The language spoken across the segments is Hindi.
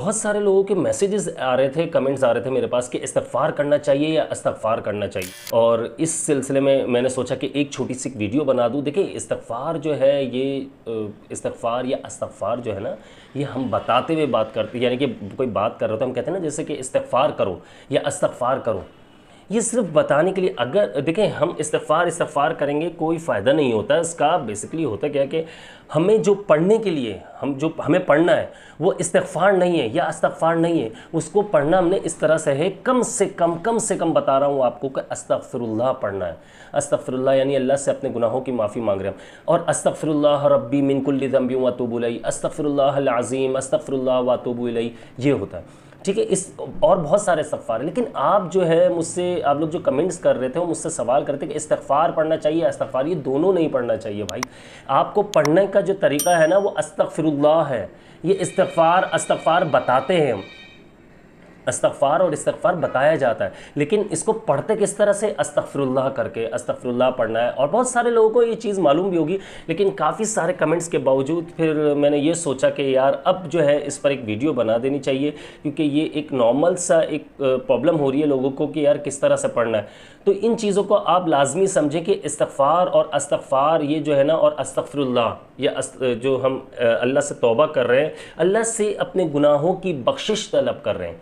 बहुत सारे लोगों के मैसेजेस आ रहे थे, कमेंट्स आ रहे थे मेरे पास कि इस्तिग़फ़ार करना चाहिए या इस्तिग़फ़ार करना चाहिए। और इस सिलसिले में मैंने सोचा कि एक छोटी सी वीडियो बना दूं। देखिए, इस्तिग़फ़ार जो है ये इस्तिग़फ़ार या इस्तिग़फ़ार जो है ना, ये हम बताते हुए बात करते, यानी कि कोई बात कर रहे हो तो हम कहते हैं ना, जैसे कि इस्तिग़फ़ार करो या इस्तिग़फ़ार करो, ये सिर्फ बताने के लिए। अगर देखें, हम इस्तिग़फ़ार करेंगे कोई फ़ायदा नहीं होता इसका। बेसिकली होता क्या है कि हमें जो पढ़ने के लिए हमें पढ़ना है वो इस्तिग़फ़ार नहीं है या इस्तिग़फ़ार नहीं है, उसको पढ़ना हमने इस तरह से है, कम से कम बता रहा हूँ आपको कि अस्तग़फ़िरुल्लाह पढ़ना है। अस्तग़फ़िरुल्लाह यानी अल्लाह से अपने गुनाहों की माफ़ी मांग रहे हैं। और अस्तग़फ़िरुल्लाह रब्बी मिन कुल्लि ज़ंबि व अतूबु इलैहि, अस्तग़फ़िरुल्लाहल अज़ीम, अस्तग़फ़िरुल्लाह व अतूबु इलैहि, ये होता है। ठीक है, इस और बहुत सारे इस्तिग़फ़ार है। लेकिन आप जो है मुझसे, आप लोग जो कमेंट्स कर रहे थे वो मुझसे सवाल करते कि इस्तिग़फ़ार पढ़ना चाहिए या इस्तिग़फ़ार, ये दोनों नहीं पढ़ना चाहिए भाई। आपको पढ़ने का जो तरीक़ा है ना वो अस्तग़फ़िरुल्लाह है। ये इस्तिग़फ़ार बताते हैं हम, इस्तिग़फ़ार और इस्तिग़फ़ार बताया जाता है, लेकिन इसको पढ़ते किस तरह से, अस्तग़फ़िरुल्लाह करके अस्तग़फ़िरुल्लाह पढ़ना है। और बहुत सारे लोगों को ये चीज़ मालूम भी होगी, लेकिन काफ़ी सारे कमेंट्स के बावजूद फिर मैंने ये सोचा कि यार अब जो है इस पर एक वीडियो बना देनी चाहिए, क्योंकि ये एक नॉर्मल सा एक प्रॉब्लम हो रही है लोगों को कि यार किस तरह से पढ़ना है। तो इन चीज़ों को आप लाजमी समझें कि इस्तिग़फ़ार और अस्तग़फ़ार ये जो है ना, और अस्तग़फ़िरुल्लाह या जो हम अल्लाह से तौबा कर रहे हैं, अल्लाह से अपने गुनाहों की बख्शिश तलब कर रहे हैं,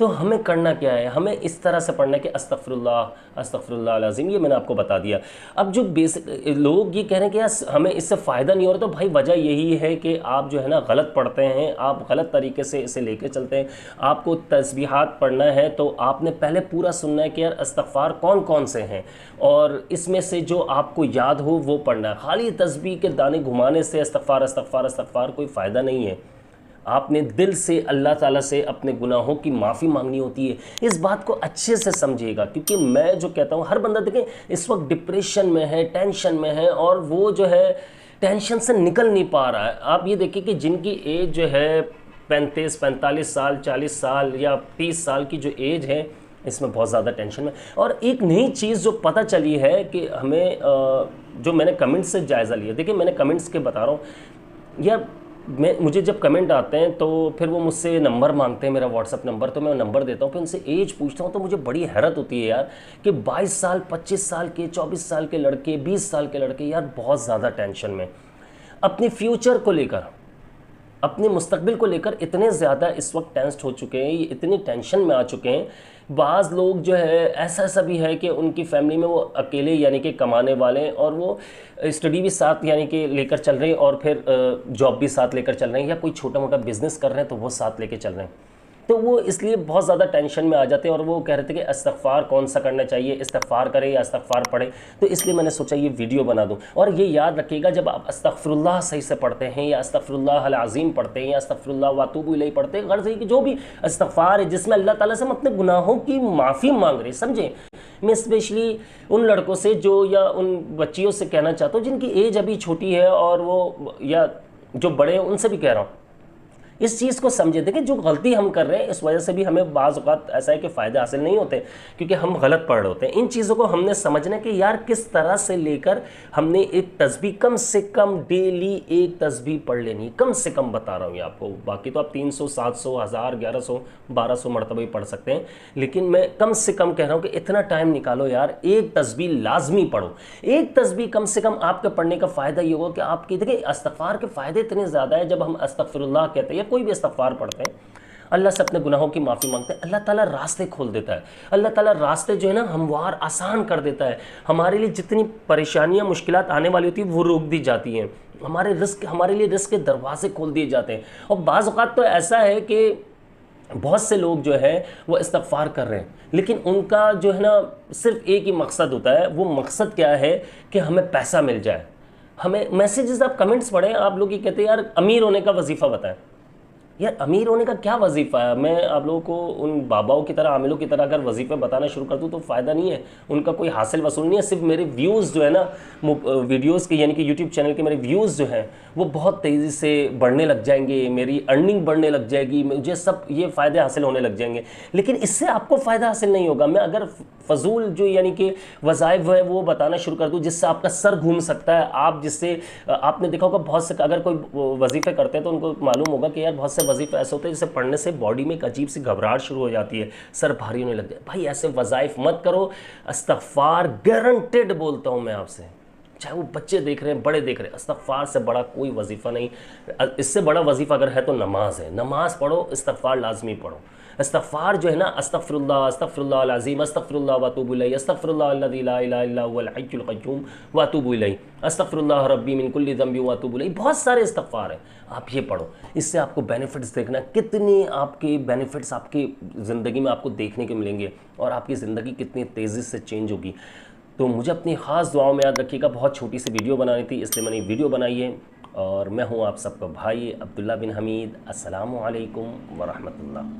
तो हमें करना क्या है, हमें इस तरह से पढ़ना है कि अस्तग़फ़िरुल्लाह अज़ीम। ये मैंने आपको बता दिया। अब जो बेसिक लोग ये कह रहे हैं कि यार हमें इससे फ़ायदा नहीं हो रहा, तो भाई वजह यही है कि आप जो है ना गलत पढ़ते हैं, आप गलत तरीके से इसे लेके चलते हैं। आपको तस्बीहात पढ़ना है तो आपने पहले पूरा सुनना है कि यार इस्तिग़फ़ार कौन कौन से हैं, और इसमें से जो आपको याद हो वो पढ़ना है। खाली तस्बीह के दाने घुमाने से इस्तिग़फ़ार कोई फ़ायदा नहीं है। आपने दिल से अल्लाह ताला से अपने गुनाहों की माफ़ी मांगनी होती है। इस बात को अच्छे से समझिएगा, क्योंकि मैं जो कहता हूँ, हर बंदा देखें इस वक्त डिप्रेशन में है, टेंशन में है, और वो जो है टेंशन से निकल नहीं पा रहा है। आप ये देखिए कि जिनकी एज जो है 45 साल, 40 साल या 30 साल की जो एज है, इसमें बहुत ज़्यादा टेंशन में। और एक नई चीज़ जो पता चली है कि हमें जो मैंने कमेंट्स से जायज़ा लिया, देखिए मैंने कमेंट्स के बता रहा हूँ यार, मुझे जब कमेंट आते हैं तो फिर वो मुझसे नंबर मांगते हैं, मेरा व्हाट्सअप नंबर, तो मैं नंबर देता हूँ, फिर उनसे एज पूछता हूँ, तो मुझे बड़ी हैरत होती है यार कि 22 साल, 25 साल के, 24 साल के लड़के, 20 साल के लड़के यार बहुत ज़्यादा टेंशन में, अपने फ्यूचर को लेकर, अपने मुस्तकबिल को लेकर इतने ज़्यादा इस वक्त टेंस्ड हो चुके हैं, ये इतनी टेंशन में आ चुके हैं। बाज़ लोग जो है ऐसा भी है कि उनकी फैमिली में वो अकेले यानी कि कमाने वाले हैं, और वो स्टडी भी साथ यानी कि लेकर चल रहे हैं, और फिर जॉब भी साथ लेकर चल रहे हैं, या कोई छोटा मोटा बिज़नेस कर रहे हैं तो वो साथ लेकर चल रहे हैं। तो वो इसलिए बहुत ज़्यादा टेंशन में आ जाते हैं, और वो कह रहे थे कि इस्तिग़फ़ार कौन सा करना चाहिए, इस्तिग़फ़ार करें या इस्तिग़फ़ार पढ़ें। तो इसलिए मैंने सोचा ये वीडियो बना दूं। और ये याद रखिएगा, जब आप अस्तग़फ़िरुल्लाह सही से पढ़ते हैं, या अस्तग़फ़िरुल्लाहल अज़ीम पढ़ते हैं, या अस्तग़फ़िरुल्लाह व अतूबु इलैहि पढ़ते हैं, गर्ज़ है कि जो भी इस्तिग़फ़ार है जिसमें अल्लाह ताला से हम अपने गुनाहों की माफ़ी मांग रहे हैं, समझें। मैं स्पेशली उन लड़कों से जो, या उन बच्चियों से कहना चाहता हूँ जिनकी एज अभी छोटी है, और वो या जो बड़े हैं उनसे भी कह रहा हूँ, इस चीज़ को समझे। देखिए, जो गलती हम कर रहे हैं इस वजह से भी हमें बाज़ औक़ात ऐसा है कि फ़ायदे हासिल नहीं होते, क्योंकि हम गलत पढ़ रहे होते हैं। इन चीज़ों को हमने समझना कि यार किस तरह से लेकर हमने एक तस्बीह कम से कम डेली एक तस्बीह पढ़ लेनी, कम से कम बता रहा हूँ ये आपको। बाकी तो आप 300, 700, 1000, 1100, 1200 मरतबा ही पढ़ सकते हैं, लेकिन मैं कम से कम कह रहा हूँ कि इतना टाइम निकालो यार, एक तस्बीह लाजमी पढ़ो। एक तस्बीह कम से कम आपके पढ़ने का फ़ायदा ये होगा कि आपकी, देखिए इस्तिग़फ़ार के फ़ायदे इतने ज़्यादा है। जब हम अस्तग़फ़िरुल्लाह कहते हैं, कोई भी इस्तिग़फ़ार पढ़ते हैं, अल्लाह से अपने गुनाहों की माफ़ी मांगते हैं, अल्लाह ताला रास्ते खोल देता है। अल्लाह ताला रास्ते जो है ना हमवार, आसान कर देता है। हमारे लिए जितनी परेशानियां, मुश्किलात आने वाली होती है वो रोक दी जाती हैं। हमारे लिए रिस्क के दरवाजे खोल दिए जाते हैं। और बाज़ औक़ात तो ऐसा है कि बहुत से लोग जो है वो इस्तिग़फ़ार कर रहे हैं, लेकिन उनका जो है ना सिर्फ एक ही मकसद होता है। वो मकसद क्या है कि हमें पैसा मिल जाए। हमें मैसेजेस, आप कमेंट्स पढ़ें, आप लोग ये कहते हैं यार अमीर होने का वजीफ़ा बताएं। यार अमीर होने का क्या वजीफ़ा है? मैं आप लोगों को उन बाबाओं की तरह, आमिलों की तरह अगर वजीफ़े बताना शुरू कर दूँ तो फ़ायदा नहीं है, उनका कोई हासिल वसूल नहीं है। सिर्फ मेरे व्यूज़ जो है ना वीडियोज़ के, यानी कि यूट्यूब चैनल के मेरे व्यूज़ जो हैं वो बहुत तेज़ी से बढ़ने लग जाएंगे, मेरी अर्निंग बढ़ने लग जाएगी, मुझे सब ये फ़ायदे हासिल होने लग जाएंगे, लेकिन इससे आपको फ़ायदा हासिल नहीं होगा। मैं अगर फ़जूल जो यानी कि वज़ाइफ है वो बताना शुरू कर दूँ जिससे आपका सर घूम सकता है, आप जिससे आपने देखा होगा बहुत से, अगर कोई वजीफ़े करते हैं तो उनको मालूम होगा कि यार बहुत से से वजीफ़े ऐसे होते हैं जैसे पढ़ने से बॉडी में एक अजीब सी घबराहट शुरू हो जाती है, सर भारी होने लग जाए। भाई ऐसे वज़ाइफ मत करो। इस्तग़फ़ार गारंटेड बोलता हूँ मैं आपसे, चाहे वो बच्चे देख रहे हैं बड़े देख रहे हैं, इस्तग़फ़ार से बड़ा कोई वजीफ़ा नहीं। इससे बड़ा वजीफ़ा अगर है तो नमाज है। नमाज पढ़ो, इस्तग़फ़ार लाजमी पढ़ो। इस्तग़फ़ार जो है ना, अस्तग़फ़िरुल्लाह अस्तग़फ़िरुल्लाह अज़ीम अस्तग़फ़िरुल्लाह व अतूबु इलैहि अस्तग़फ़िरुल्लाह अल्लज़ी ला इलाहा इल्ला हुवल हय्युल क़य्यूम व अतूबु इलैहि अस्तग़फ़िरुल्लाह रब्बी मिन कुल्लि ज़ंबि व अतूबु इलैहि। बहुत सारे इस्तग़फ़ार हैं, आप ये पढ़ो। इससे आपको बेनिफिट्स देखना, कितनी आपके बेनिफिट्स आपकी ज़िंदगी में आपको देखने को मिलेंगे और आपकी ज़िंदगी कितनी तेज़ी से चेंज होगी। तो मुझे अपनी ख़ास दुआओं में याद रखिएगा। बहुत छोटी सी वीडियो बनानी थी इसलिए मैंने वीडियो बनाई है। और मैं हूँ आप सबका भाई अब्दुल्ला बिन हमीद। अस्सलामु अलैकुम व रहमतुल्लाह।